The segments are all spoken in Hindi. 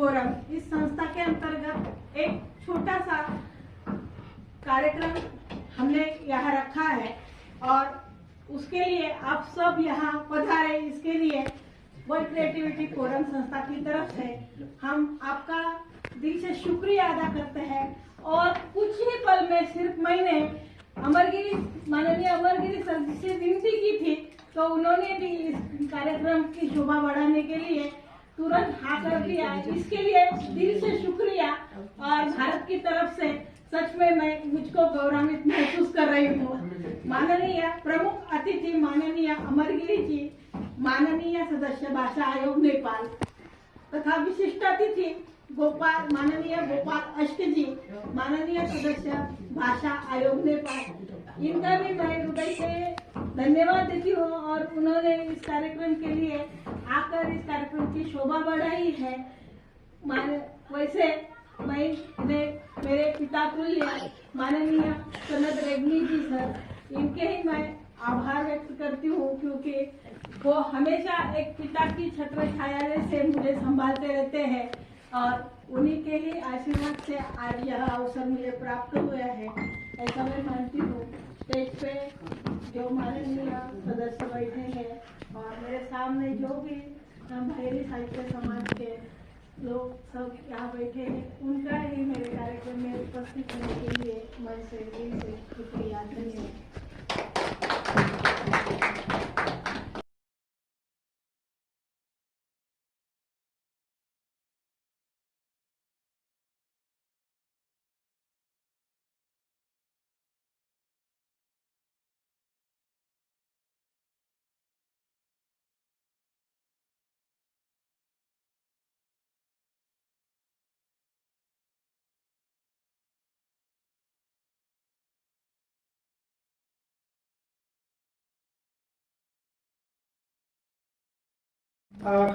फोरम, इस संस्था के अंतर्गत एक छोटा सा कार्यक्रम हमने यहाँ रखा है और उसके लिए आप सब यहाँ पधारे। इसके लिए वर्ल्ड क्रिएटिविटी फोरम संस्था की तरफ से हम आपका दिल से शुक्रिया अदा करते हैं। और कुछ ही पल में, सिर्फ मैंने माननीय अमरगिरी सर जी से विनती की थी, तो उन्होंने भी इस कार्यक्रम की शोभा बढ़ाने के लिए तुरंत हाँ कर दिया। इसके लिए दिल से शुक्रिया। और भारत की तरफ से सच में मैं मुझको गौरवान्वित महसूस कर रही हूँ। माननीय प्रमुख अतिथि माननीय अमरगिरी जी, माननीय सदस्य भाषा आयोग नेपाल तथा विशिष्ट अतिथि माननीय गोपाल अष्ट जी, माननीय सदस्य भाषा आयोग नेपाल, इनका भी मैं हृदय से धन्यवाद देती हूँ। और उन्होंने इस कार्यक्रम के लिए आकर इस कार्यक्रम की शोभा बढ़ाई है। वैसे मैं मेरे पिता तुल्य माननीय कनद रेग्मी जी सर, इनके ही मैं आभार व्यक्त करती हूँ, क्योंकि वो हमेशा एक पिता की छत्र छाया से मुझे संभालते रहते हैं और उन्हीं के ही आशीर्वाद से आज यह अवसर मुझे प्राप्त हुआ है, ऐसा मैं मानती हूँ। स्टेज पे जो माननीय सदस्य बैठे हैं और मेरे सामने जो भी बहेरी साहित्य समाज के लोग सब यहाँ बैठे हैं, उनका ही मेरे कार्यक्रम में उपस्थित होने के लिए मैं से दिल से शुक्रिया, धन्यवाद।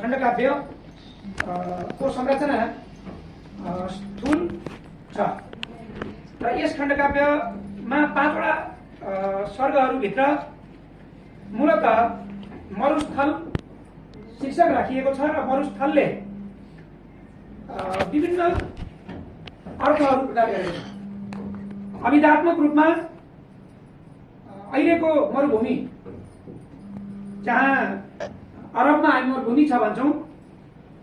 खण्डकाव्य को संरचना स्थूल छ र यस खण्डकाव्यमा 5 वटा सर्गहरूभित्र मूलतः मरुस्थल शीर्षक राखिएको छ र मरुस्थलले विभिन्न अर्थहरू प्रदान गरेको छ। अभिधात्मक रूपमा अहिलेको मरुभूमि, जहाँ अरबमा हामी मरुभूमि छ भन्छौँ,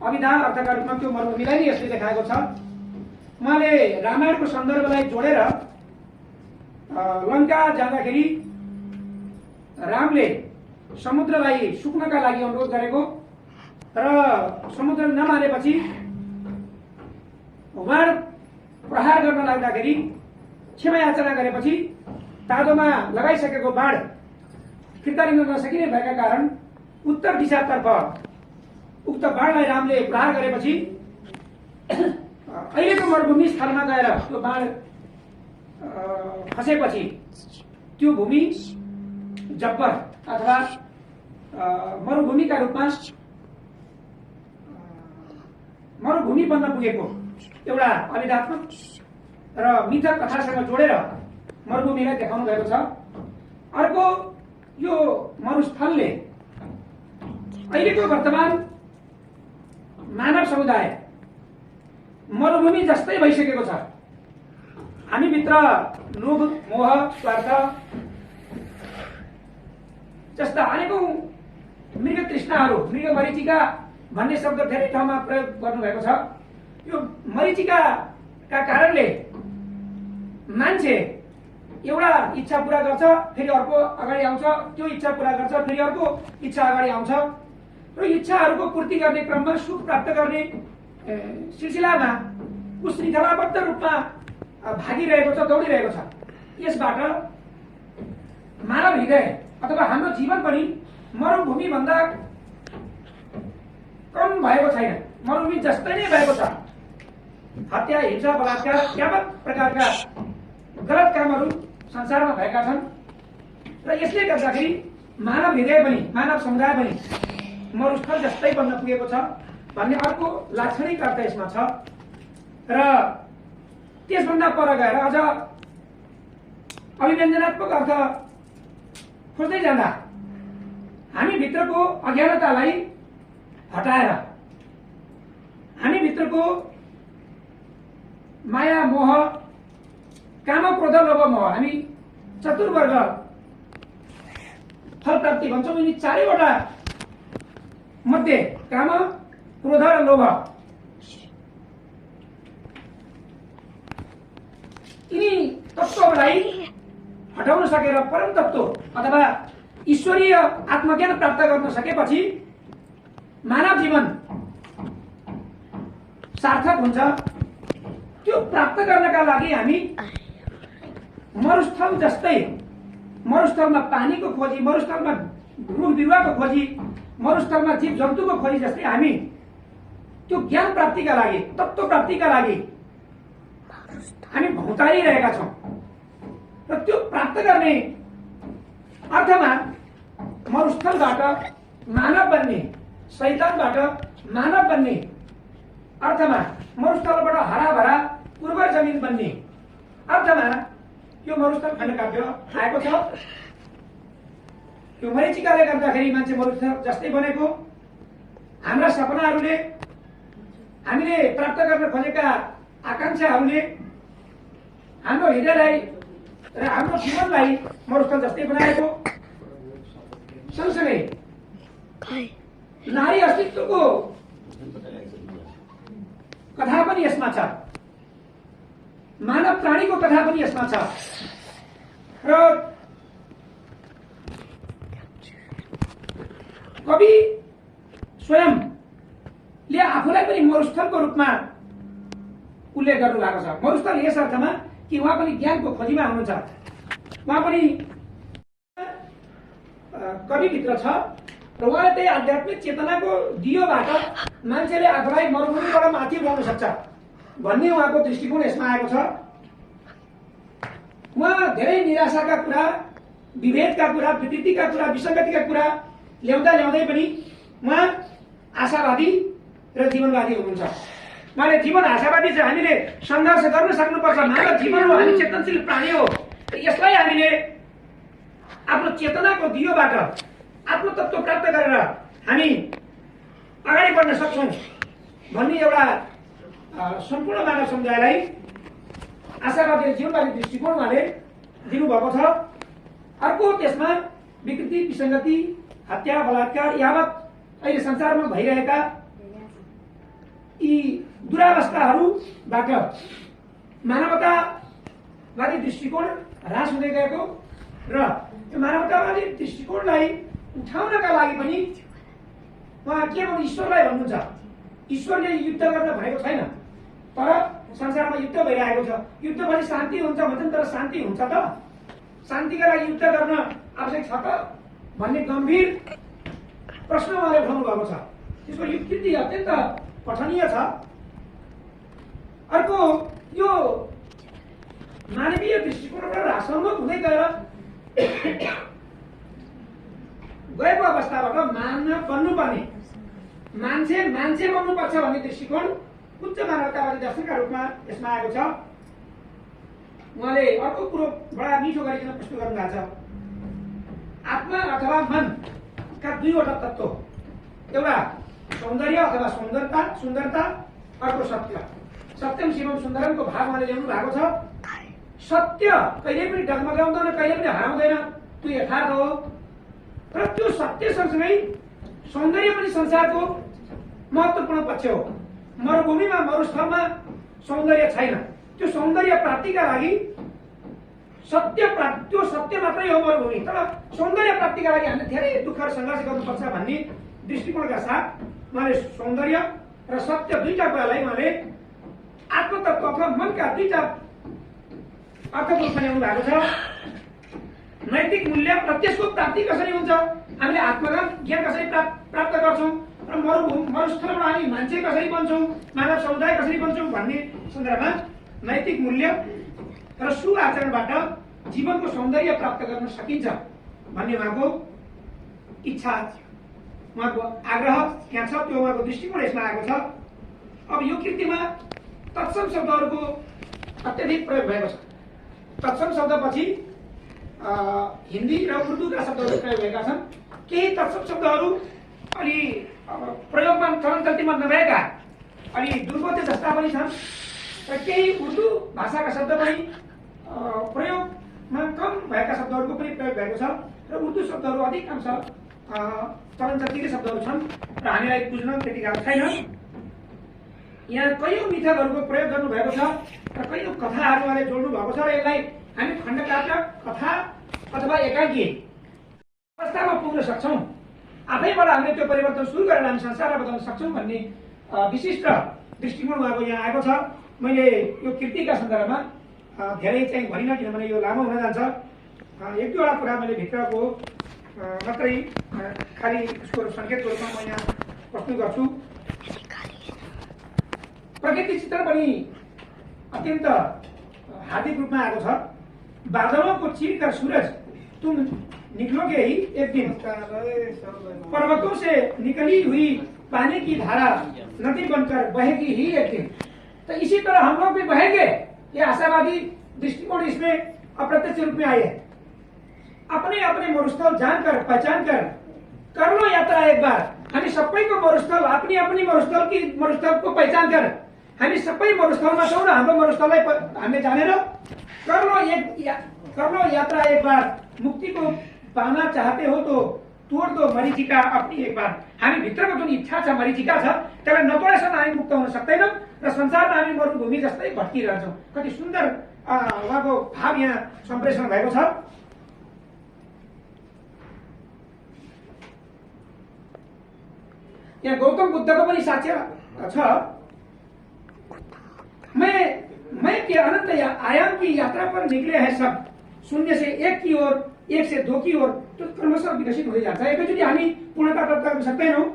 अभिधान अर्थका रूपमा त्यो मरुभूमिलाई नै यसले देखाएको छ। उहाँले रामायणको सन्दर्भलाई जोडेर लङ्का जाँदाखेरि रामले समुद्रलाई सुक्नका लागि अनुरोध गरेको र समुद्र नमानेपछि बाण प्रहार गर्न लाग्दाखेरि क्षमा याचना गरेपछि तादोमा लगाइसकेको बाण फिर्ता लिन नसकिने भएका कारण उत्तर दिशातर्फ उक्त बाणलाई रामले प्रहार गरेपछि अहिलेको मरुभूमि स्थलमा गएर त्यो बाण खसेपछि त्यो भूमि जब्बर अथवा मरुभूमिका रूपमा मरुभूमि बन्न पुगेको एउटा अभिधात्मक र मिथक कथासँग जोडेर मरुभूमिलाई देखाउनु भएको छ। अर्को, यो मरुस्थलले अहिलेको वर्तमान मानव समुदाय मरुभूमि जस्तै भइसकेको छ। हामीभित्र लोभ, मोह, स्वार्थ जस्ता अनेकौं मृग तृष्णाहरू, मृग मरीचिका भन्ने शब्द धेरै ठाउँमा प्रयोग गर्नुभएको छ। यो मरीचिकाका कारणले मान्छे एउटा इच्छा पूरा गर्छ, फेरि अर्को अगाडि आउँछ, त्यो इच्छा पूरा गर्छ, फेरि अर्को इच्छा अगाडि आउँछ र इच्छाहरूको पूर्ति गर्ने क्रममा सुख प्राप्त गर्ने सिलसिलामा ऊ श्रृङ्खलाबद्ध रूपमा भागिरहेको छ, दौडिरहेको छ। यसबाट मानव हृदय अथवा हाम्रो जीवन पनि मरुभूमि भन्दा कम भएको छैन, मरुभूमि जस्तै नै भएको छ। हत्या, हिंसा, बलात्कार, यावत प्रकारका गलत कामहरू संसारमा भएका छन् र यसले गर्दाखेरि मानव हृदय पनि, मानव समुदाय पनि मरुस्थल जस्तै बन्न पुगेको छ भन्ने अर्को लाक्षणिक अर्थ यसमा छ। र त्यसभन्दा पर गएर अझ अभिव्यञ्जनात्मक अर्थ खोज्दै जाँदा हामी भित्रको अज्ञानतालाई हटाएर हामी भित्रको माया मोह काम क्रोध लोभ मोह हामी चतुर्वर्ग फल प्राप्ति भन्छौँ। यिनी चारैवटा मध्ये काम क्रोध र लोभ यिनी तत्त्वलाई हटाउन सकेर परम तत्त्व अथवा ईश्वरीय आत्मज्ञान प्राप्त गर्न सकेपछि मानव जीवन सार्थक हुन्छ। त्यो प्राप्त गर्नका लागि हामी मरुस्थल जस्तै मरुस्थलमा पानीको खोजी, मरुस्थलमा रुख बिरुवाको खोजी, मरुस्थलमा जीव जन्तुको खोजी जस्तै हामी त्यो ज्ञान प्राप्तिका लागि, तत्त्व प्राप्तिका लागि हामी भौतारिरहेका छौँ। र त्यो प्राप्त गर्ने अर्थमा मरुस्थलबाट मानव बन्ने, शैतानबाट मानव बन्ने अर्थमा मरुस्थलबाट हराभरा उर्वर जमिन बन्ने अर्थमा यो मरुस्थल खण्डकाव्य आएको छ। यो मरीचिकाले गर्दाखेरि मान्छे मरुस्थल जस्तै बनेको, हाम्रा सपनाहरूले, हामीले प्राप्त गर्न खोजेका आकांक्षाहरूले हाम्रो हृदयलाई र हाम्रो जीवनलाई मरुस्थल जस्तै बनाएको। सँगसँगै नारी अस्तित्वको कथा पनि यसमा छ, मानव प्राणीको कथा पनि यसमा छ। र कवि स्वयंले आफूलाई पनि मरुस्थलको रूपमा उल्लेख गर्नु भएको छ। मरुस्थल यस अर्थमा कि उहाँ पनि ज्ञानको खोजीमा हुनुहुन्छ। उहाँ पनि कविभित्र छ र उहाँले त्यही आध्यात्मिक चेतनाको दियोबाट मान्छेले आफूलाई मरुभूमिबाट माथि उठाउन सक्छ भन्ने उहाँको दृष्टिकोण यसमा आएको छ। उहाँ धेरै निराशाका कुरा, विभेदका कुरा, विकृतिका कुरा, विसङ्गतिका कुरा ल्याउँदा ल्याउँदै पनि उहाँ आशावादी र जीवनवादी हुनुहुन्छ। उहाँले जीवन आशावादी चाहिँ हामीले सङ्घर्ष गर्न सक्नुपर्छ, मानव जीवन हो, हामी चेतनशील प्राणी हो, यसलाई हामीले आफ्नो चेतनाको दियोबाट आत्मतत्व प्राप्त गरेर हामी अगाडि बढ्न सक्छौँ भन्ने एउटा सम्पूर्ण मानव समुदायलाई आशावादी जीवनवादी दृष्टिकोण उहाँले दिनुभएको छ। अर्को त्यसमा विकृति, विसङ्गति, हत्या, बलात्कार यावत अहिले संसारमा भइरहेका यी दुरावस्थाहरूबाट मानवतावादी दृष्टिकोण ह्रास हुँदै गएको र त्यो मानवतावादी दृष्टिकोणलाई उठाउनका लागि पनि उहाँ केवल ईश्वरलाई भन्नुहुन्छ। ईश्वरले युद्ध गर्न भनेको छैन, तर संसारमा युद्ध भइरहेको छ। युद्ध भने शान्ति हुन्छ भन्छन्, तर शान्ति हुन्छ त? शान्तिका लागि युद्ध गर्न आवश्यक छ त भन्ने गम्भीर प्रश्न उहाँले उठाउनु भएको छ। त्यसको युक्ति अत्यन्त पठनीय छ। अर्को यो मानवीय दृष्टिकोणबाट ह्रासोन्मुख हुँदै गएर गएको अवस्थाबाट मानव बन्नुपर्ने, मान्छे बन्नुपर्छ भन्ने दृष्टिकोण उच्च मानवतावादी दर्शनका रूपमा यसमा आएको छ। उहाँले अर्को कुरो बडा मिठो गरिकन प्रस्तुत गर्नुभएको छ। आत्मा अथवा मनका दुईवटा तत्त्व, एउटा सौन्दर्य अथवा सुन्दरता, अर्को सत्य। सत्यम शिवम सुन्दरमको भाव उहाँले ल्याउनु भएको छ। सत्य कहिले पनि डगमगाउँदैन, कहिले पनि हराउँदैन, त्यो यथार्थ हो। तर त्यो सत्य सँगसँगै सौन्दर्य पनि संसारको महत्त्वपूर्ण पक्ष हो। मरुभूमिमा, मरुस्थलमा सौन्दर्य छैन। त्यो सौन्दर्य प्राप्तिका लागि त्यो सत्य मात्रै हो मरुभूमि, तर सौन्दर्य प्राप्तिका लागि हामीले धेरै दुःख र सङ्घर्ष गर्नुपर्छ भन्ने दृष्टिकोणका साथ उहाँले सौन्दर्य र सत्य दुईटा कुरालाई उहाँले आत्मतत्व अथवा मनका दुईटा अर्थको रूपमा ल्याउनु भएको छ। नैतिक मूल्य र त्यसको प्राप्ति कसरी हुन्छ, हामीले आत्मज्ञान कसरी प्राप्त गर्छौँ र मरुस्थलबाट हामी मान्छे कसरी बन्छौँ, मानव समुदाय कसरी बन्छौँ भन्ने सन्दर्भमा नैतिक मूल्य र सुआचरणबाट जीवनको सौन्दर्य प्राप्त गर्न सकिन्छ भन्ने उहाँको इच्छा, उहाँको आग्रह त्यहाँ छ। त्यो उहाँको दृष्टिकोण यसमा आएको छ। अब यो कृतिमा तत्सम शब्दहरूको अत्यधिक प्रयोग भएको छ। तत्सम शब्दपछि हिन्दी र उर्दूका शब्दहरू प्रयोग भएका छन्। केही तत्सम शब्दहरू अलि प्रयोगमा चलन चल्तीमा नभएका अनि दुर्बोध्य जस्ता पनि छन् र केही उर्दू भाषाका शब्द पनि प्रयोगमा कम भएका शब्दहरूको पनि प्रयोग भएको छ र उर्दू शब्दहरू अधिकांश चलनचल्तीकै शब्दहरू छन् र हामीलाई बुझ्न त्यति गाह्रो छैन। यहाँ कयौँ मिथकहरूको प्रयोग गर्नुभएको छ र कयौँ कथाहरू उहाँले जोड्नु भएको छ र यसलाई हामी खण्डकाव्य कथा अथवा एकाङ्की अवस्थामा पुग्न सक्छौँ। आफैबाट हामीले त्यो परिवर्तन सुरु गरेर हामी संसारलाई बदल्न सक्छौँ भन्ने विशिष्ट दृष्टिकोण उहाँको यहाँ आएको छ। मैले यो कृतिका सन्दर्भमा धेरै चाहिँ भनिनँ किनभने यो लामो हुन जान्छ। एक दुईवटा कुरा मैले भित्रको मात्रै खालि उसको सङ्केतको रूपमा म यहाँ प्रस्तुत गर्छु। प्रकृति चित्र पनि अत्यन्त हार्दिक रूपमा आएको छ। बादलों को चीरकर सूरज तुम निकलोगे ही एक दिन, पर्वतों से निकली हुई पानी की धारा नदी बनकर बहेगी ही एक दिन। तो इसी तरह हम लोग भी बहेंगे, ये आशावादी दृष्टिकोण इसमें अप्रत्यक्ष रूप में आई है। अपने अपने मरुस्थल जानकर पहचान कर लो यात्रा एक बार। हामी सबैको मरुस्थल अपनी अपनी मरुस्थल को पहचान कर हामी सबै मरुस्थलमा छौँ र हाम्रो मरुस्थललाई हामीले जानेर कर लो यात्रा एक बार। मुक्ति को पाना चाहते हो तो तोड़ दो मरीचिका अपनी एक बार। हामी भित्रको जुन इच्छा छ, मरीचिका छ, त्यसलाई नतोडेसम्म हामी मुक्त हुन सक्दैनौँ र संसारमा हामी मरुभूमि जस्तै भट्किरहन्छौँ। कति सुन्दर उहाँको भाव यहाँ सम्प्रेषण भएको छ। यहाँ गौतम बुद्धको पनि साक्ष्य छ। मैं के अनंत आयाम की यात्रा पर निकले हैं सब, शून्य से एक की ओर, एक से दो की ओर, तो क्रमशः विकसित हुँदै जान्छ। एकैचोटि हामी पूर्णता प्राप्त गर्न सक्दैनौँ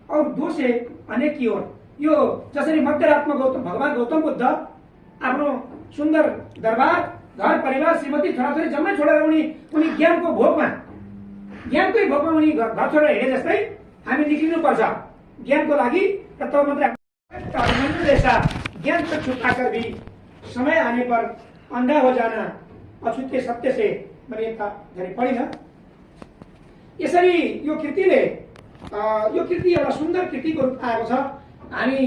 और दो से अनेक की ओर। यो जसरी मध्यरातमा भगवान गौतम बुद्ध आफ्नो सुन्दर दरबार, घर परिवार, श्रीमती, छोराछोरी जम्मै छोडेर उनी ज्ञानको भोगमा उनी घर छोडेर हिँडे जस्तै हामी निक्लिनु पर्छ ज्ञानको लागि। र तब मात्रै ऐसा ज्ञान तक छुपाकर भी समय आने पर अंधा हो जाना अछुते सत्य से, मैले यता धेरै पढिन। यसरी यो कृति एउटा सुन्दर कृतिको रूपमा आएको छ। हामी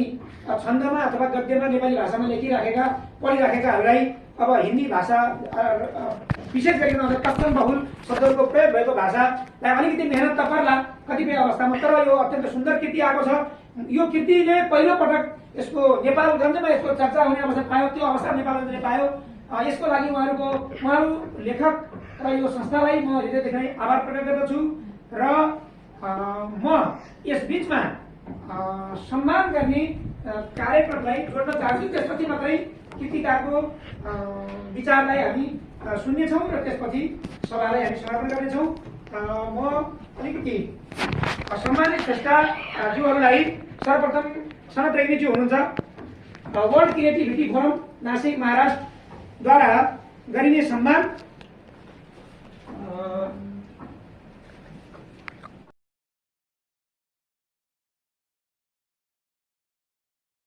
छन्दमा अथवा गद्यमा नेपाली भाषामा लेखिराखेका पढिराखेकाहरूलाई अब हिन्दी भाषा विशेष गरी कथन बहुल शब्दहरूको प्रयोग भएको भाषालाई अलिकति मेहनत त पर्ला कतिपय अवस्थामा, तर यो अत्यन्त सुन्दर कृति आएको छ। यो कृतिले पहिलो पटक यसको नेपालगञ्जमा यसको चर्चा हुने अवसर पायो, त्यो अवसर नेपालगञ्जले पायो। यसको लागि उहाँहरू लेखक र यो संस्थालाई म हृदयदेखि नै आभार प्रकट गर्दछु। र म यस बीचमा सम्मान गर्ने कार्यक्रमलाई जोड्न चाहन्छु। त्यसपछि मात्रै कृतिकारको विचारलाई हामी सुन्नेछौँ र त्यसपछि सभालाई हामी समापन गर्नेछौँ। म अलिकति सम्मानित श्रेष्ठाज्यूहरूलाई सर्वप्रथम सनत रेग्मीज्यू हुनुहुन्छ, वर्ल्ड क्रिएटिभिटी फोरम नासिक महाराष्ट्रद्वारा गरिने सम्मान।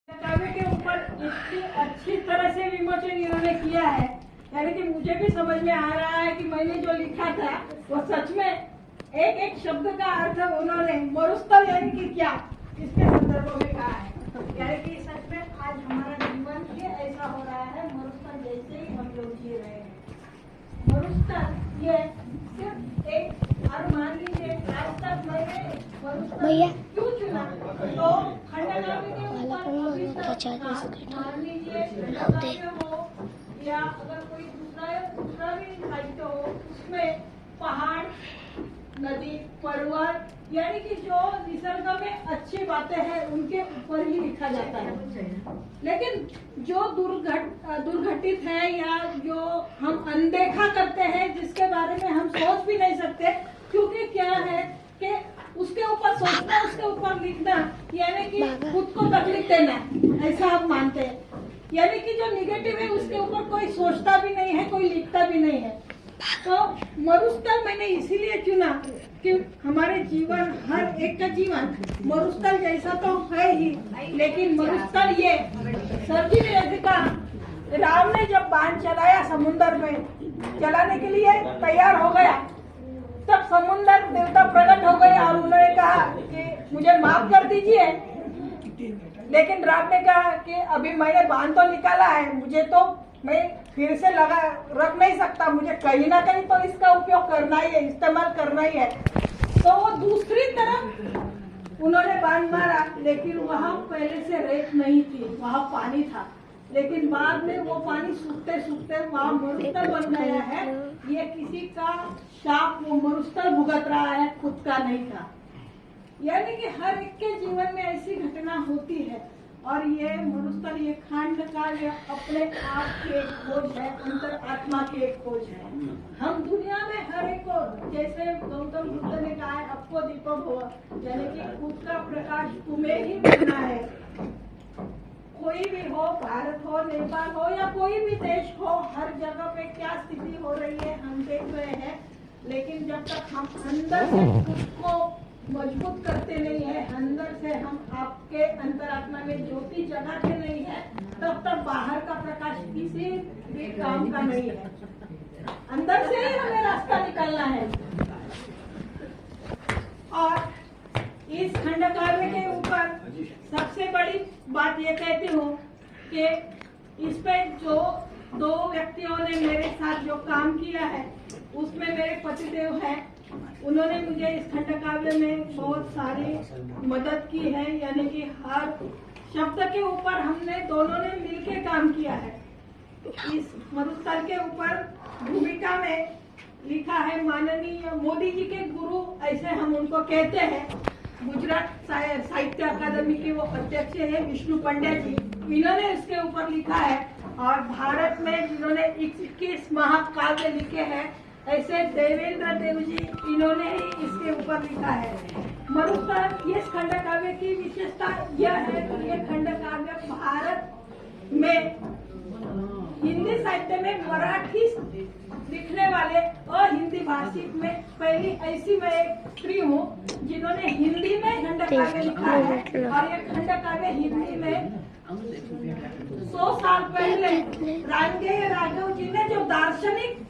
काव्य के ऊपर इतनी अच्छी तरह से विमोचन इन्होंने किया है, यानी कि मुझे भी समझ में आ रहा है कि मैंने जो लिखा था वो सच में एक एक शब्द का अर्थ उन्होंने मरुस्थल यानी कि क्या इसके संदर्भ में कहा है। यानी कि सच में आज हमारा जीवन ही ऐसा हो रहा है, मरुस्थल जैसे ही हम लोग जी रहे हैं। मरुस्थल ये सिर्फ एक, और मान लीजिए आज तक मैंने मरुस्थल क्यों चुना, तो खंडकाव्य के ऊपर मान लीजिए हो या अगर कोई दूसरा भी साहित्य हो, उसमें पहाड़, नदी, पर्वत, यानी कि जो निसर्ग में अच्छी बातें हैं उनके ऊपर ही लिखा जाता है। लेकिन जो दुर्घटित है या जो हम अनदेखा करते हैं, जिसके बारे में हम सोच भी नहीं सकते, क्योंकि क्या है कि उसके ऊपर सोचना, उसके ऊपर लिखना यानी कि खुद को तकलीफ देना, ऐसा हम मानते हैं। यानी कि जो निगेटिव है उसके ऊपर कोई सोचता भी नहीं है, कोई लिखता भी नहीं है। तो मरुस्थल मैंने इसीलिए चुना कि हमारे जीवन, हर एक का जीवन मरुस्थल जैसा तो है ही, लेकिन मरुस्थल ये सर जी ने कहा, राम ने जब बाण चलाया समुद्र में, चलाने के लिए तैयार हो गया, तब समुद्र देवता प्रकट हो गए और उन्होंने कहा कि मुझे माफ कर दीजिए, लेकिन राम ने कहा कि अभी मैंने बांध तो निकाला है, मुझे तो मैं फिर से लगा रख नहीं सकता, मुझे कहीं ना कहीं तो इसका उपयोग करना ही है, इस्तेमाल करना ही है। तो वो दूसरी तरफ उन्होंने बांध मारा, लेकिन वहाँ पहले से रेत नहीं थी, वहाँ पानी था। लेकिन बाद में वो पानी सूखते सूखते वहाँ मरुस्थल बन गया है। ये किसी का शाप, वो मरुस्थल भुगत रहा है, खुद का नहीं था। यानी कि हर एक के जीवन में ऐसी घटना होती है। और ये मरुस्थल, ये खंड का ये अपने आप की एक खोज है, अंतर आत्मा की एक खोज है। हम दुनिया में हर एक को, जैसे गौतम बुद्ध ने कहा है, आपको दीपक हो, यानी कि खुद का प्रकाश तुम्हें ही मिलना है। कोई भी हो, भारत हो, नेपाल हो या कोई भी देश हो, हर जगह पे क्या स्थिति हो रही है हम देख रहे हैं। लेकिन जब तक हम अंदर से खुद को मजबूत करते नहीं है, अंदर से हम आपके अंतरात्मा में ज्योति जगाते नहीं है, तब तक बाहर का प्रकाश किसी भी काम का नहीं है। अंदर से ही हमें रास्ता निकालना है। और इस खंड कार्य के ऊपर सबसे बड़ी बात ये कहती हूँ कि इस पे जो दो व्यक्तियों ने मेरे साथ जो काम किया है, उसमें मेरे पतिदेव हैं। उन्होंने मुझे इस खंड काव्य में बहुत सारी मदद की है, यानी कि हर शब्द के ऊपर हमने दोनों ने मिलके काम किया है। इस मरुस्थल के ऊपर भूमिका में लिखा है माननीय मोदी जी के गुरु, ऐसे हम उनको कहते हैं। गुजरात साहित्य अकादमी के वो अध्यक्ष है विष्णु पंड्या जी, इन्होंने इसके ऊपर लिखा है। और भारत में जिन्होंने 21 महाकाव्य लिखे हैं, ऐसे देवेंद्र देव जी, इन्होंने ही इसके ऊपर लिखा है। मरुस्थल, ये खंड काव्य की विशेषता यह है कि ये खंड काव्य भारत में हिंदी साहित्य में मराठी लिखने वाले और हिंदी भाषिक में पहली ऐसी मैं एक स्त्री हूँ जिन्होंने हिंदी में खंड काव्य लिखा है। और ये खंड काव्य हिंदी में 100 साल पहले रांगेय राघव जी ने जो दार्शनिक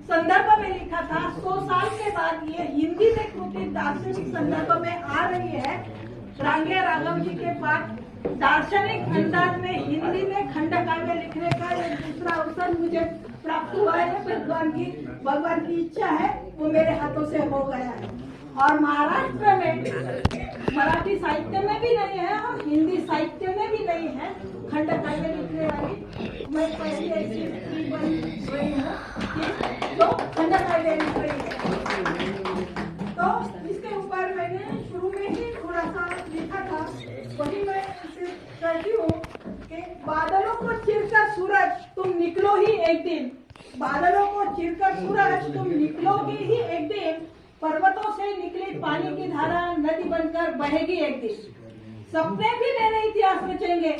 संदर्भ में लिखा था, 100 साल के बाद ये हिंदी में कृति दार्शनिक संदर्भ में आ रही है। रांगेय राघव जी के पास दार्शनिक अंदाज में हिंदी में खंड काव्य लिखने का ये दूसरा अवसर मुझे प्राप्त हुआ है। भगवान की इच्छा है, वो मेरे हाथों से हो गया है। और महाराष्ट्र में मराठी साहित्य में भी नहीं है और हिंदी साहित्य में भी नहीं है खंड काव्य लिखने वाली। मैं पहली ऐसी स्त्री बन गई हूँ जो खंड काव्य लिख रही है। तो इसके ऊपर मैंने शुरू में ही थोड़ा सा लिखा था, वही मैं कहती हूँ कि बादलों को चिरकर सूरज तुम निकलो ही एक दिन, बादलों को चिरकर सूरज तुम निकलोगी ही एक दिन, पर्वतों से निकली पानी की धारा नदी बनकर बहेगी एक दिन। सपने भी नए इतिहास रचेंगे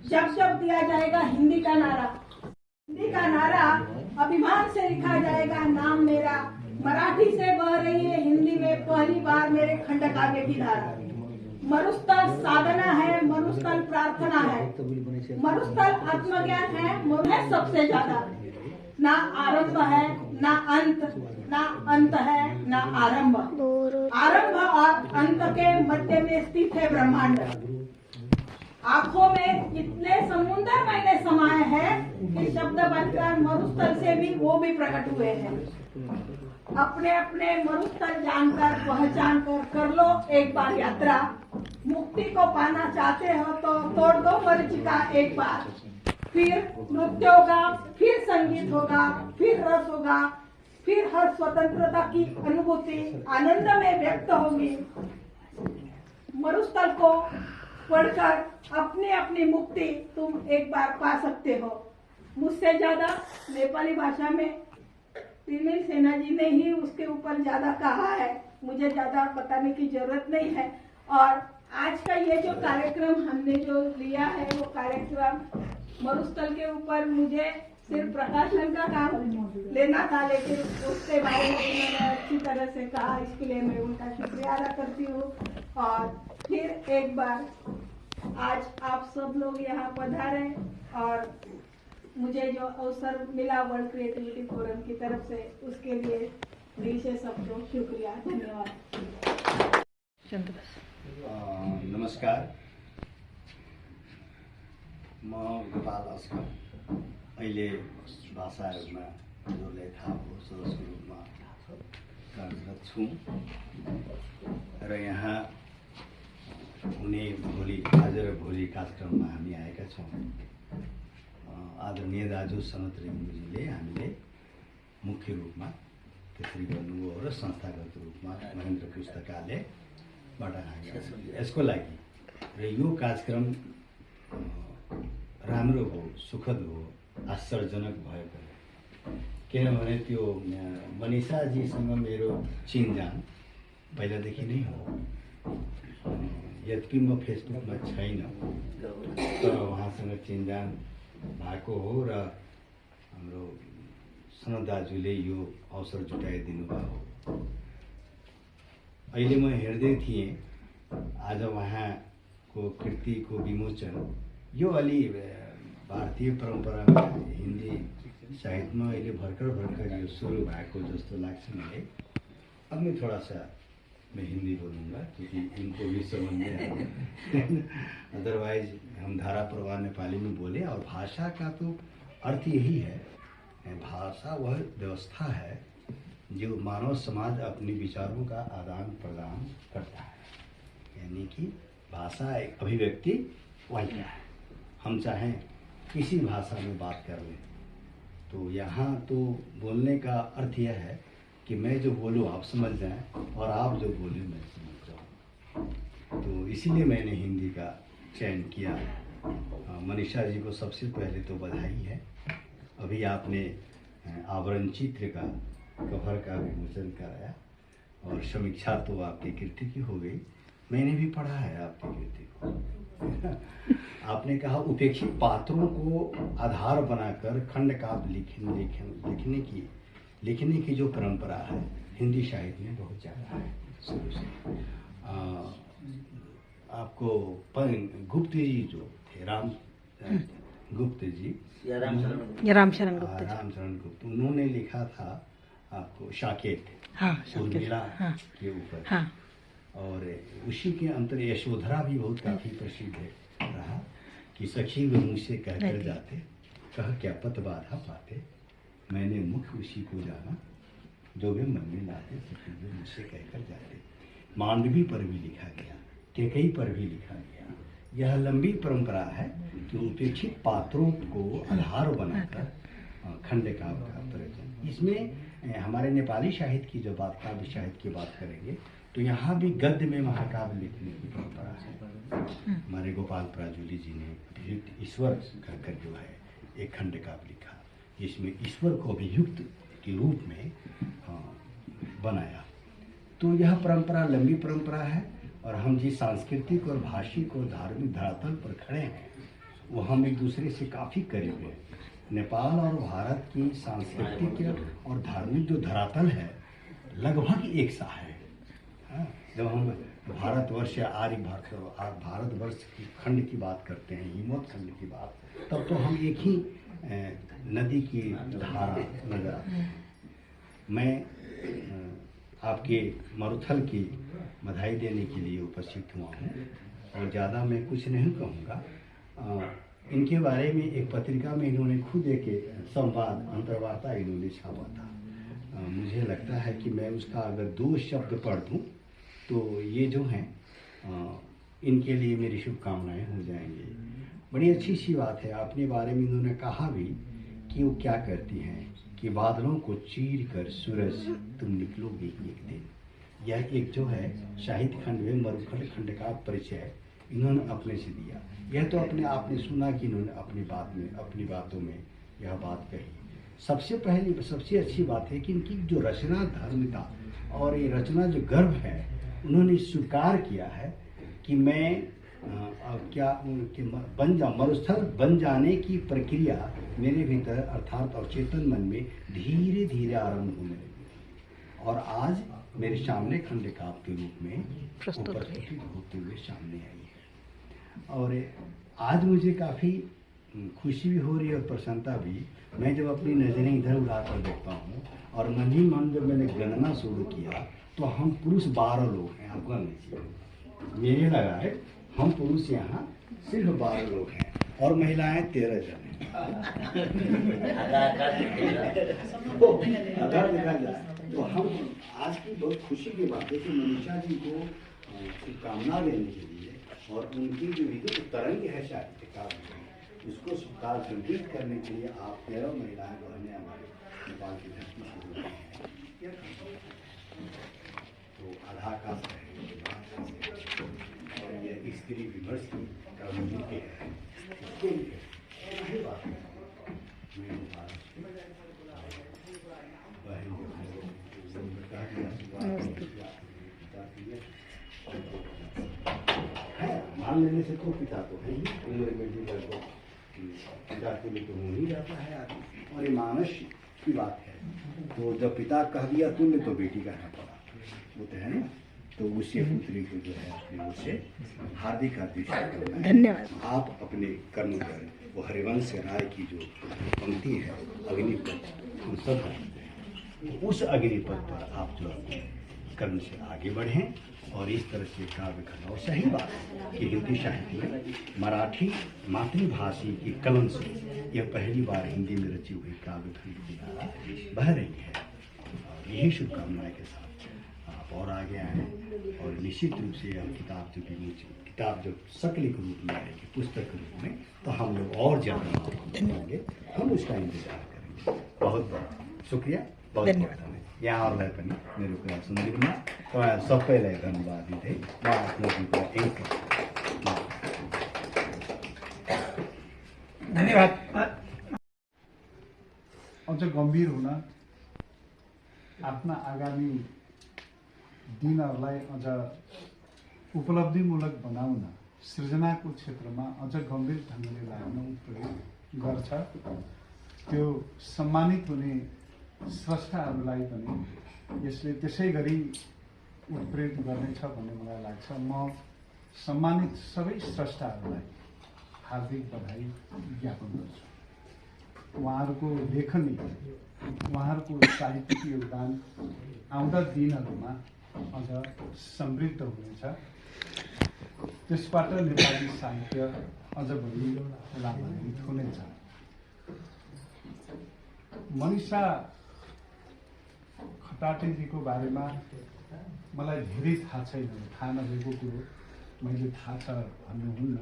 जब जब दिया जाएगा हिंदी का नारा। हिंदी का नारा अभिमान से लिखा जाएगा नाम मेरा, मराठी से बह रही है हिंदी में पहली बार मेरे खंड काव्य की धारा। मरुस्थल साधना है, मरुस्थल प्रार्थना है, मरुस्थल आत्मज्ञान है सबसे ज्यादा। ना आरंभ है ना अंत, ना अंत है ना आरंभ। आरंभ और अंत के मध्य में स्थित है ब्रह्मांड। आंखों में इतने समुद्र मैंने समाये हैं कि शब्द बनकर मरुस्थल से भी वो भी प्रकट हुए हैं। अपने अपने मरुस्थल जानकर पहचान कर लो एक बार यात्रा। मुक्ति को पाना चाहते हो तो तोड़ दो मरीचिका एक बार। फिर नृत्य होगा, फिर संगीत होगा, फिर रस होगा, फिर हर स्वतंत्रता की अनुभूति आनंद में व्यक्त होगी। मरुस्थल को पढ़कर अपनी अपनी मुक्ति तुम एक बार पा सकते हो। मुझसे ज्यादा नेपाली भाषा में तिमिल सेना जी ने ही उसके ऊपर ज्यादा कहा है, मुझे ज्यादा बताने की जरूरत नहीं है। और आज का ये जो कार्यक्रम हमने जो लिया है, वो कार्यक्रम मरुस्थल के ऊपर मुझे सिर्फ प्रकाशन का काम लेना था, लेकिन उसके बारे में उन्होंने अच्छी तरह से कहा, इसके लिए मैं उनका शुक्रिया अदा करती हूँ। और फिर एक बार आज आप सब लोग यहाँ पधारे और मुझे जो अवसर मिला वर्ल्ड क्रिएटिविटी फोरम की तरफ से, उसके लिए दिल से सबको शुक्रिया, धन्यवाद। नमस्कार। म गोपाल अस्कर अहिले भाषाहरूमा जो लेखा हो सदस्य रूपमा कार्यरत छु र यहाँ हुने आज र भोलि कार्यक्रममा हामी आएका छौँ। आदरणीय दाजु सनत रेग्मीजीले हामीले मुख्य रूपमा त्यसरी गर्नुभयो र संस्थागत रूपमा महेन्द्र पुस्तकालयबाट हामी यसको लागि र यो कार्यक्रम राम्रो हो, सुखद हो, आश्चर्यजनक भएको हो। किनभने त्यो मनिषाजीसँग मेरो चिनजान पहिलादेखि नै हो। यद्यपि म फेसबुकमा छैन तर उहाँसँग चिनजान भएको हो र हाम्रो सनत दाजुले यो अवसर जुटाइदिनु भएको हो। अहिले म हेर्दै थिएँ आज उहाँको कृतिको विमोचन। यो अलि भारतीय परम्परामा हिन्दी साहित्यमा अहिले भर्खर यो सुरु भएको जस्तो लाग्छ मलाई। अब मैं थोड़ा सा मैं हिंदी बोलूँगा क्योंकि इनको भी समझ में आए। अदरवाइज हम धारा प्रवाह नेपाली में बोले। और भाषा का तो अर्थ यही है, भाषा वह व्यवस्था है जो मानव समाज अपने विचारों का आदान प्रदान करता है। यानी कि भाषा एक अभिव्यक्ति वही है। हम चाहें किसी भाषा में बात कर लें तो यहाँ तो बोलने का अर्थ यह है कि मैं जो बोलूँ आप समझ जाएं और आप जो बोलें मैं समझ जाऊँ। तो इसीलिए मैंने हिंदी का चयन किया। मनीषा जी को सबसे पहले तो बधाई है। अभी आपने आवरण चित्र का कवर का विमोचन कराया और समीक्षा तो आपकी कृति की हो गई। मैंने भी पढ़ा है आपकी कृति को। आपने कहा उपेक्षित पात्रों को आधार बनाकर खंड काव्य लिखने की जो परंपरा है हिंदी साहित्य में बहुत ज़्यादा है शुरू से। आपको गुप्त जी जो थे गुप्त जी रामचरण गुप्त उन्होंने लिखा था आपको साकेत, उर्मिला के ऊपर। हाँ। और उसी के अंतर यशोधरा भी बहुत काफ़ी प्रसिद्ध रहा कि सखी वे मुझसे कहकर जाते, कह क्या पत बाधा पाते, मैंने मुख उसी को जाना, जो वे मन में लाते सखी वे मुझसे कहकर जाते। मांडवी पर भी लिखा गया, केकई पर भी लिखा गया। यह लंबी परंपरा है कि उपेक्षित पात्रों को आधार बनाकर खंड काव्य का प्रयोजन। इसमें हमारे नेपाली साहित्य की जो बात, काव्य साहित्य की बात करेंगे तो यहाँ भी गद्य में महाकाव्य लिखने की परंपरा है। हमारे गोपाल प्राजुली जी ने अभियुक्त ईश्वर कहकर जो है एक खंड काव्य लिखा, जिसमें ईश्वर को अभियुक्त के रूप में बनाया। तो यह परंपरा लंबी परंपरा है और हम जिस सांस्कृतिक और भाषिक और धार्मिक धरातल पर खड़े हैं वो हम एक दूसरे से काफ़ी करीब हैं। नेपाल और भारत की सांस्कृतिक और धार्मिक जो धरातल है लगभग एक सा है। जब हम भारतवर्ष या भारतवर्ष की खंड की बात करते हैं, हिमवत खंड की बात, तब तो हम एक ही नदी की धारा नजर आते हैं। मैं आपके मरुथल की बधाई देने के लिए उपस्थित हुआ हूँ और ज़्यादा मैं कुछ नहीं कहूँगा। इनके बारे में एक पत्रिका में इन्होंने खुद एक संवाद अंतर्वार्ता इन्होंने छापा था। मुझे लगता है कि मैं उसका अगर 2 शब्द पढ़ दूँ तो ये जो हैं इनके लिए मेरी शुभकामनाएं हो जाएंगी। बड़ी अच्छी सी बात है। अपने बारे में इन्होंने कहा भी कि वो क्या करती हैं कि बादलों को चीर कर सूरज तुम निकलोगे एक दिन। यह एक जो है साहित्य खंड में मरुखंड खंड का परिचय इन्होंने अपने से दिया। यह तो अपने आपने सुना कि इन्होंने अपनी बातों में यह बात कही। सबसे अच्छी बात है कि इनकी जो रचना धर्मिता और ये रचना जो गर्व है, उन्होंने स्वीकार किया है कि मैं मरुस्थल बन जाने की प्रक्रिया मेरे भीतर अर्थात अवचेतन मन में धीरे धीरे आरंभ होने लगी और आज मेरे सामने खंड काव्य के रूप में प्रस्तुत होते हुए सामने आई है। और आज मुझे काफ़ी खुशी भी हो रही है और प्रसन्नता भी। मैं जब अपनी नज़रें इधर उड़ाकर देखता हूँ और मन ही मन जब मैंने गणना शुरू किया तो हम पुरुष 12 लोग हैं। आपको नीचे मेरे लगा है हम पुरुष यहाँ सिर्फ 12 लोग हैं और महिलाएं 13 जन हैं। तो अगर देखा जाए तो हम आज की बहुत खुशी की बात है कि मनीषा जी को शुभकामना देने के लिए और उनकी जो विद्युत तरंग है साहित्य का उसको स्वीकार संकेत करने के लिए आप 13 महिलाएं बहनें हमारे नेपाल की धरती से जुड़ी हैं। तो आधा का और ये स्त्री विमर्श की कमिटी के है इसके लिए वही बात है मान लेने से तो पिता तो है ही उम्र बेटी को पिता के लिए तो हो ही जाता है आदमी और ये मानस की बात है। तो जब पिता कह दिया तुमने तो बेटी कहना पड़ा वो तो है ना। तो उसी पुत्री को जो है अपने ओर से हार्दिक धन्यवाद। आप अपने कर्म पर वो हरिवंश राय की जो पंक्ति है अग्निपथ हम सब जानते हैं उस अग्निपथ पर आप जो कर्म से आगे बढ़ें और इस तरह से काव्य कला और सही बात है कि हिंदी साहित्य में मराठी मातृभाषी की कलम से यह पहली बार हिंदी में रची हुई काव्य खंड की धारा बह रही है। और यही शुभकामनाएं के साथ आप और आगे आए और निश्चित रूप से यह किताब जो किताब जब सकलिक रूप में आएगी पुस्तक रूप में तो हम लोग और ज़्यादा होंगे हम उसका इंतजार करेंगे। बहुत बहुत शुक्रिया बहुत धन्यवाद। यहाँ और पनि मेरो कुरा सुनिदिनुमा तपाईँ सबैलाई धन्यवाद दिँदै म आफ्नो धन्यवाद। अझ गम्भीर हुन आफ्ना आगामी दिनहरूलाई अझ उपलब्धिमूलक बनाउन सृजनाको क्षेत्रमा अझ गम्भीर ढङ्गले लाग्न प्रयोग गर्छ। त्यो सम्मानित हुने स्रष्टाहरूलाई पनि यसले त्यसै गरी उत्प्रेरित गर्नेछ भन्ने मलाई लाग्छ। म सम्मानित सबै स्रष्टाहरूलाई हार्दिक बधाई ज्ञापन गर्छु। उहाँहरूको लेखनी उहाँहरूको साहित्यिक योगदान आउँदा दिनहरूमा अझ समृद्ध हुनेछ। त्यसबाट नेपाली साहित्य अझ बढी लाभान्वित हुनेछ। मनिषा खटाटेजीको बारेमा मलाई धेरै थाहा छैन। थाहा नभएको कुरो मैले थाहा छ भन्नुहुन्न।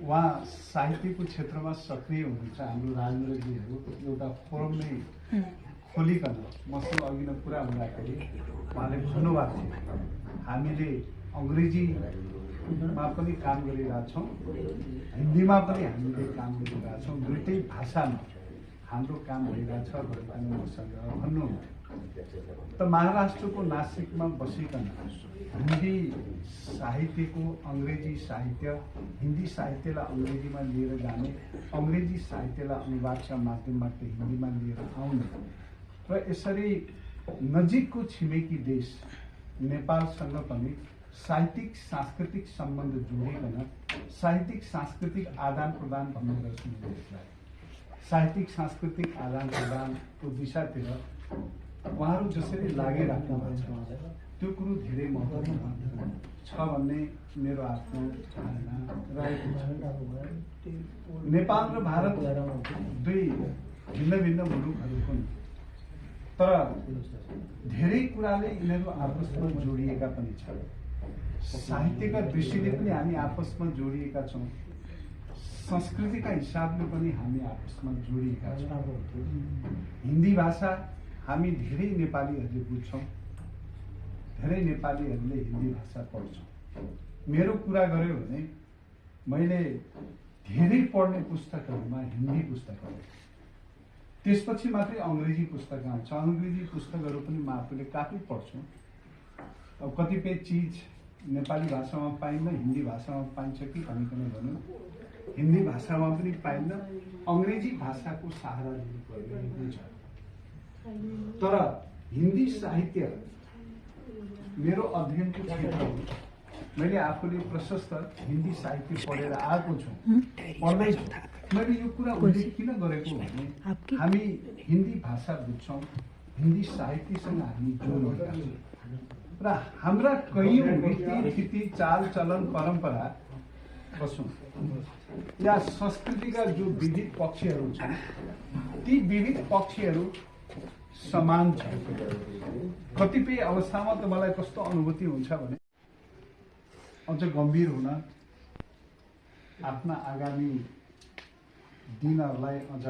उहाँ साहित्यको क्षेत्रमा सक्रिय हुनुहुन्छ। हाम्रो राजेन्द्रजीहरू एउटा फोरम नै खोलिकन मसँग अघि नै कुरा हुँदाखेरि उहाँले भन्नुभएको थियो हामीले अङ्ग्रेजीमा पनि काम गरिरहेछौँ, हिन्दीमा पनि हामीले काम गरिरहेछौँ, दुईटै भाषामा हाम्रो काम भइरहेछ भनेर मसँग भन्नुहुन्थ्यो। त महाराष्ट्रको नासिकमा बसिकन हिन्दी साहित्यको अङ्ग्रेजी साहित्य हिन्दी साहित्यलाई अङ्ग्रेजीमा लिएर जाने, अङ्ग्रेजी साहित्यलाई अनुवादका माध्यमबाट हिन्दीमा लिएर आउने र यसरी नजिकको छिमेकी देश नेपालसँग पनि साहित्यिक सांस्कृतिक सम्बन्ध जोडिकन साहित्यिक सांस्कृतिक आदान प्रदान भन्ने गर्छौँ। साहित्यिक सांस्कृतिक आदान प्रदानको दिशातिर उहाँहरू जसरी लागिराख्नु भएको छ त्यो कुरो धेरै महत्त्वपूर्ण छ भन्ने मेरो आफ्नो धारणा रहेको छ। नेपाल र भारत दुई भिन्न भिन्न मुलुकहरू हुन्, तर धेरै कुराले यिनीहरू आपसमा जोडिएका पनि छन्। साहित्यका दृष्टिले पनि हामी आपसमा जोडिएका छौँ, संस्कृतिका हिसाबले पनि हामी आपसमा जोडिएका छौँ। हिन्दी भाषा हामी धेरै नेपालीहरूले बुझ्छौँ, धेरै नेपालीहरूले हिन्दी भाषा पढ्छौँ। मेरो कुरा गर्यो भने मैले धेरै पढ्ने पुस्तकहरूमा हिन्दी पुस्तकहरू, त्यसपछि मात्रै अङ्ग्रेजी पुस्तक आउँछ। अङ्ग्रेजी पुस्तकहरू पनि म आफूले काफी पढ्छु। अब कतिपय चिज नेपाली भाषामा पाइन्न, हिन्दी भाषामा पाइन्छ कि भनिकन भनौँ, हिन्दी भाषामा पनि पाइन्न, अङ्ग्रेजी भाषाको सहारा लिनुपर्ने छ। तर हिन्दी साहित्य मेरो अध्ययनको क्षेत्र हो। मैले आफूले प्रशस्त हिन्दी साहित्य पढेर आएको छु, पढ्दैछु। मैले यो कुरा उल्लेख किन गरेको भने हामी हिन्दी भाषा बुझ्छौँ, हिन्दी साहित्यसँग हामी जोडिएका छौँ र हाम्रा कैयौँ रीतिथिति चाल चलन परम्परा बसौँ। या संस्कृतिका जो विविध पक्षहरू छन् ती विविध पक्षहरू समान छन्। कतिपय अवस्थामा त मलाई कस्तो अनुभूति हुन्छ भने अझ गम्भीर हुन, आफ्ना आगामी दिनहरूलाई अझ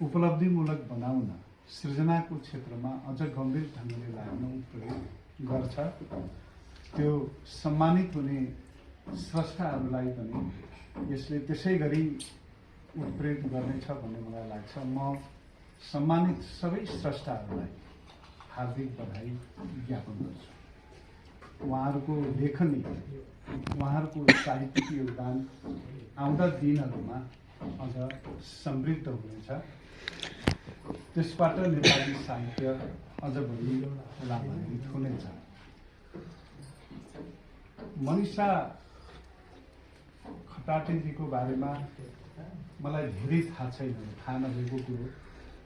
उपलब्धिमूलक बनाउन, सृजनाको क्षेत्रमा अझ गम्भीर ढङ्गले लाग्न उपयोग गर्छ। त्यो सम्मानित हुने स्रष्टाहरूलाई पनि यसले त्यसै गरी उत्प्रेरित गर्नेछ भन्ने मलाई लाग्छ। म सम्मानित सबै स्रष्टाहरूलाई हार्दिक बधाई ज्ञापन गर्छु। उहाँहरूको लेखनी, उहाँहरूको साहित्यिक योगदान आउँदा दिनहरूमा अझ समृद्ध हुनेछ। त्यसबाट नेपाली साहित्य अझ बढी लाभान्वित हुनेछ। मनिषा खटाटेजीको बारेमा मलाई धेरै थाहा छैन, थाहा नभएको कुरो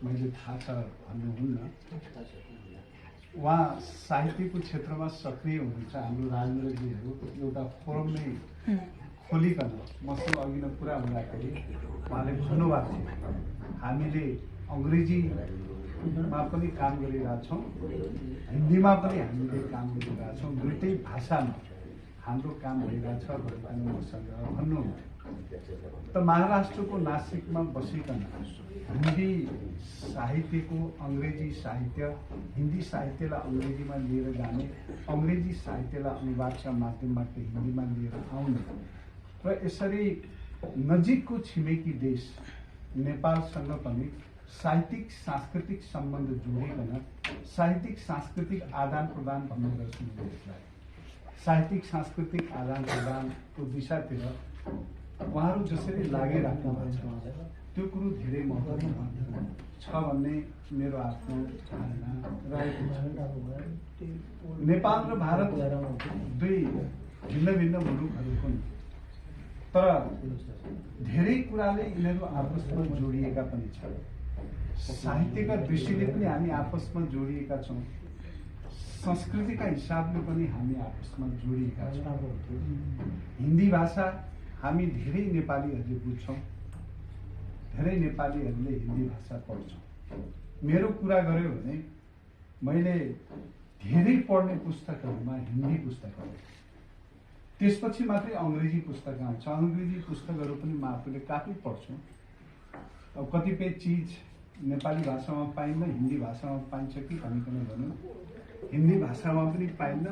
मैले थाहा छ भन्नुहुन्न। उहाँ साहित्यको क्षेत्रमा सक्रिय हुनुहुन्छ। हाम्रो राजेन्द्रजीहरू एउटा फोरम नै खोलिकन मसँग अघि नै कुरा हुँदाखेरि उहाँले भन्नुभएको थियो, हामीले अङ्ग्रेजीमा पनि काम गरिरहेछौँ, हिन्दीमा पनि हामीले काम गरिरहेछौँ, दुईटै भाषामा हाम्रो काम भइरहेछ भनेर मसँग भन्नुहुन्थ्यो। त महाराष्ट्रको नासिकमा बसिकन हिन्दी साहित्यको अङ्ग्रेजी साहित्य, हिन्दी साहित्यलाई अङ्ग्रेजीमा लिएर जाने, अङ्ग्रेजी साहित्यलाई अनुवादका माध्यमबाट हिन्दीमा लिएर आउने र यसरी नजिकको छिमेकी देश नेपालसँग पनि साहित्यिक सांस्कृतिक सम्बन्ध जोडिकन साहित्यिक सांस्कृतिक आदान प्रदान भन्ने गर्छु। यसलाई साहित्यिक सांस्कृतिक आदान प्रदानको दिशातिर उहाँहरू जसरी लागिराख्नु भएको छ त्यो कुरो धेरै महत्त्वपूर्ण छ भन्ने मेरो आफ्नो धारणा रहेको छ। नेपाल र भारत दुई भिन्न भिन्न मुलुकहरू हुन्, तर धेरै कुराले यिनीहरू आपसमा जोडिएका पनि छन्। साहित्यका दृष्टिले पनि हामी आपसमा जोडिएका छौँ, संस्कृतिका हिसाबले पनि हामी आपसमा जोडिएका छौँ। हिन्दी भाषा हामी धेरै नेपालीहरूले बुझ्छौँ, धेरै नेपालीहरूले हिन्दी भाषा पढ्छौँ। मेरो कुरा गर्यो भने मैले धेरै पढ्ने पुस्तकहरूमा हिन्दी पुस्तकहरू, त्यसपछि मात्रै अङ्ग्रेजी पुस्तक आउँछ। अङ्ग्रेजी पुस्तकहरू पनि म आफूले काफी पढ्छु। अब कतिपय चिज नेपाली भाषामा पाइन्न, हिन्दी भाषामा पाइन्छ कि भनिकन भनौँ, हिन्दी भाषामा पनि पाइन्न,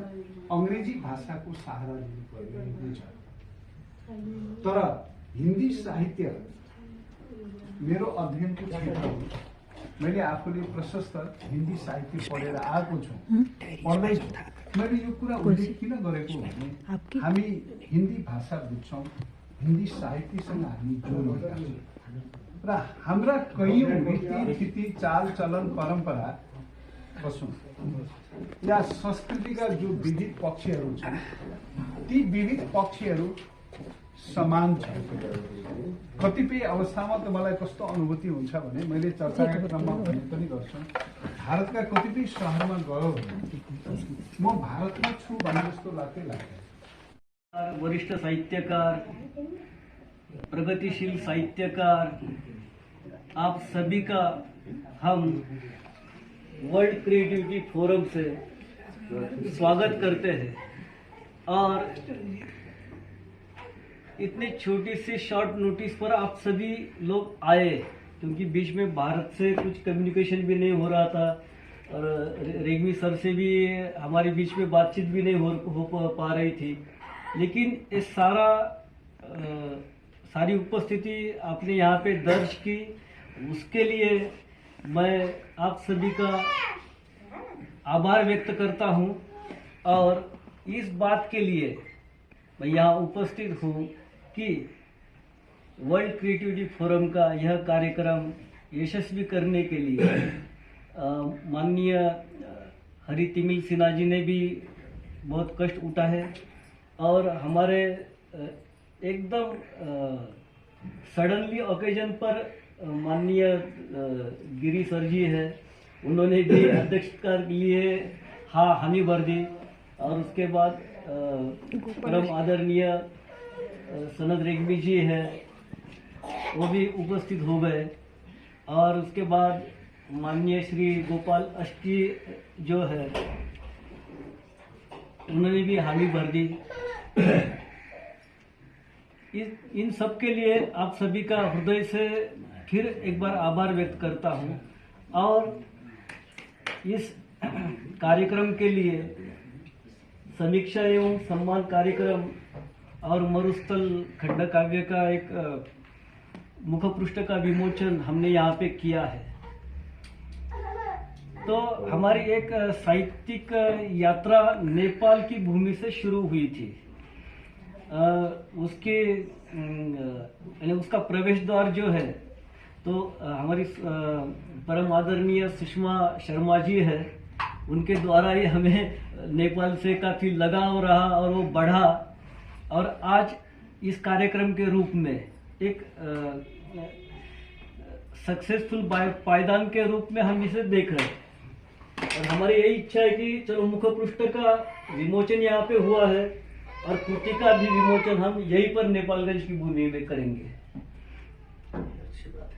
अङ्ग्रेजी भाषाको सहारा लिनुपर्ने छ। तर हिन्दी साहित्य मेरो अध्ययनको क्षेत्र हो। मैले आफूले प्रशस्त हिन्दी साहित्य पढेर आएको छु, पढ्दैछु। मैले यो कुरा उल्लेख किन गरेको भने हामी हिन्दी भाषा बुझ्छौँ, हिन्दी साहित्यसँग हामी जोडिएका छौँ र हाम्रा कैयौँ रीति चाल चलन परम्परा बसौँ या संस्कृतिका जो विविध पक्षहरू छन् ती विविध पक्षहरू समान छन्। कतिपय अवस्थामा त मलाई कस्तो अनुभूति हुन्छ भने मैले चर्चाका क्रममा भन्ने पनि गर्छु, भारतका कतिपय सहरमा गयो भने म भारतमा छु भन्ने जस्तो लाग्दै लाग्छ। वरिष्ठ साहित्यकार, प्रगतिशील साहित्यकार, आप सभी का हम वर्ल्ड क्रिएटिविटी फोरम से स्वागत करते हैं। और इतनी छोटी सी शॉर्ट नोटिस पर आप सभी लोग आए, क्योंकि बीच में भारत से कुछ कम्युनिकेशन भी नहीं हो रहा था और रेग्मी सर से भी हमारे बीच में बातचीत भी नहीं हो पा रही थी। लेकिन ये सारी उपस्थिति आपने यहाँ पे दर्ज की, उसके लिए मैं आप सभी का आभार व्यक्त करता हूँ। और इस बात के लिए मैं यहाँ उपस्थित हूँ कि वर्ल्ड क्रिएटिविटी फोरम का यह कार्यक्रम यशस्वी करने के लिए माननीय हरि तिमिल सिन्हा जी ने भी बहुत कष्ट उठा है और हमारे एकदम सडनली ओकेजन पर माननीय गिरी सर जी है, उन्होंने भी अध्यक्षता के लिए हामी भर दी। और उसके बाद परम आदरणीय सनद रेग्मी जी है, वो भी उपस्थित हो गए। और उसके बाद माननीय श्री गोपाल अष्टी जो है, उन्होंने भी हामी भर दी। इन सब के लिए आप सभी का हृदय से फिर एक बार आभार व्यक्त करता हूँ। और इस कार्यक्रम के लिए समीक्षा एवं सम्मान कार्यक्रम और मरुस्थल खंडकाव्य का एक मुखपृष्ठ का विमोचन हमने यहाँ पे किया है। तो हमारी एक साहित्यिक यात्रा नेपाल की भूमि से शुरू हुई थी। उसके यानी उसका प्रवेश द्वार जो है, तो हमारी परम आदरणीय सुषमा शर्मा जी है, उनके द्वारा ही हमें नेपाल से काफ़ी लगाव रहा और वो बढ़ा। और आज इस कार्यक्रम के रूप में एक सक्सेसफुल पायदान के रूप में हम इसे देख रहे हैं। और हमारी यही इच्छा है कि चलो मुखपृष्ठ का विमोचन यहाँ पे हुआ है और कृति का भी विमोचन हम यहीं पर नेपालगंज की भूमि में करेंगे,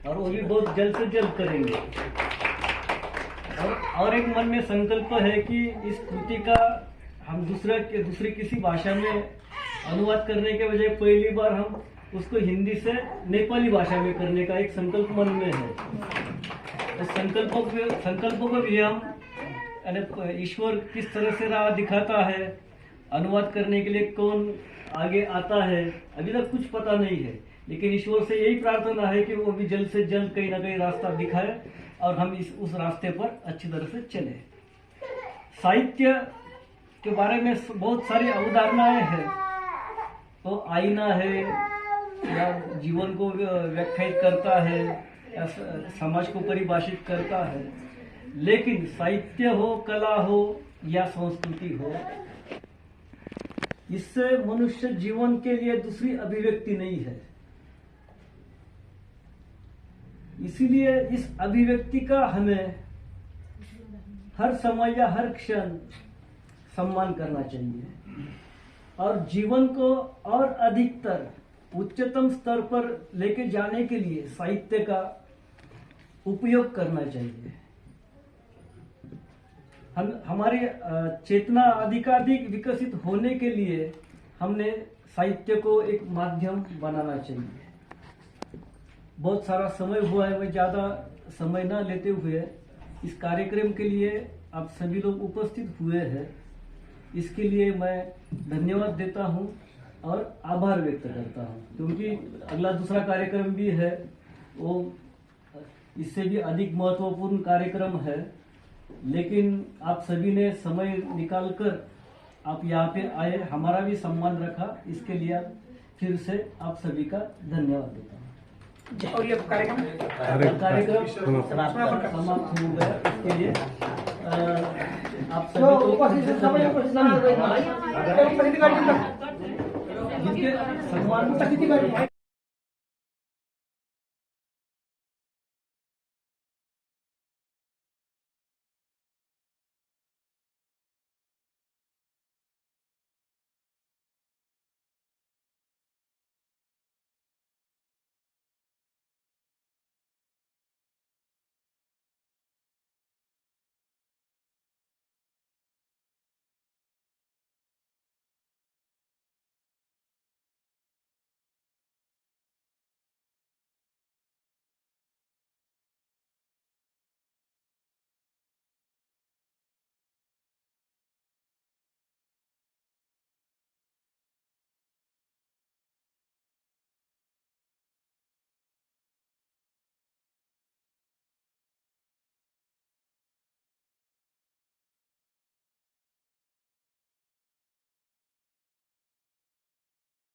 और वो भी बहुत जल्द से जल्द करेंगे। और एक मन में संकल्प है कि इस कृति का हम दूसरी किसी भाषा में अनुवाद करने के बजाय पहली बार हम उसको हिंदी से नेपाली भाषा में करने का एक संकल्प मन में है। इस संकल्पों को भी हम ईश्वर किस तरह से राह दिखाता है, अनुवाद करने के लिए कौन आगे आता है, अभी तक कुछ पता नहीं है, लेकिन ईश्वर से यही प्रार्थना है कि वो भी जल्द से जल्द कहीं ना कहीं रास्ता दिखाए और हम उस रास्ते पर अच्छी तरह से चले। साहित्य के बारे में बहुत सारी अवधारणाएं हैं, तो आईना है या जीवन को व्याख्यायित करता है या समाज को परिभाषित करता है, लेकिन साहित्य हो, कला हो या संस्कृति हो, इससे मनुष्य जीवन के लिए दूसरी अभिव्यक्ति नहीं है। इसीलिए इस अभिव्यक्ति का हमें हर समय या हर क्षण सम्मान करना चाहिए और जीवन को और अधिकतर उच्चतम स्तर पर लेके जाने के लिए साहित्य का उपयोग करना चाहिए। हमारी चेतना अधिकाधिक विकसित होने के लिए हमने साहित्य को एक माध्यम बनाना चाहिए। बहुत सारा समय हुआ है, मैं ज़्यादा समय ना लेते हुए इस कार्यक्रम के लिए आप सभी लोग उपस्थित हुए हैं, इसके लिए मैं धन्यवाद देता हूं और आभार व्यक्त करता हूं, क्योंकि अगला दूसरा कार्यक्रम भी है, वो इससे भी अधिक महत्वपूर्ण कार्यक्रम है, लेकिन आप सभी ने समय निकालकर आप यहाँ पे आए, हमारा भी सम्मान रखा, इसके लिए फिर से आप सभी का धन्यवाद देता हूँ। और ये कार्यक्रम समाप्त हो गया, इसके लिए आप सभी को जिनके सम्मान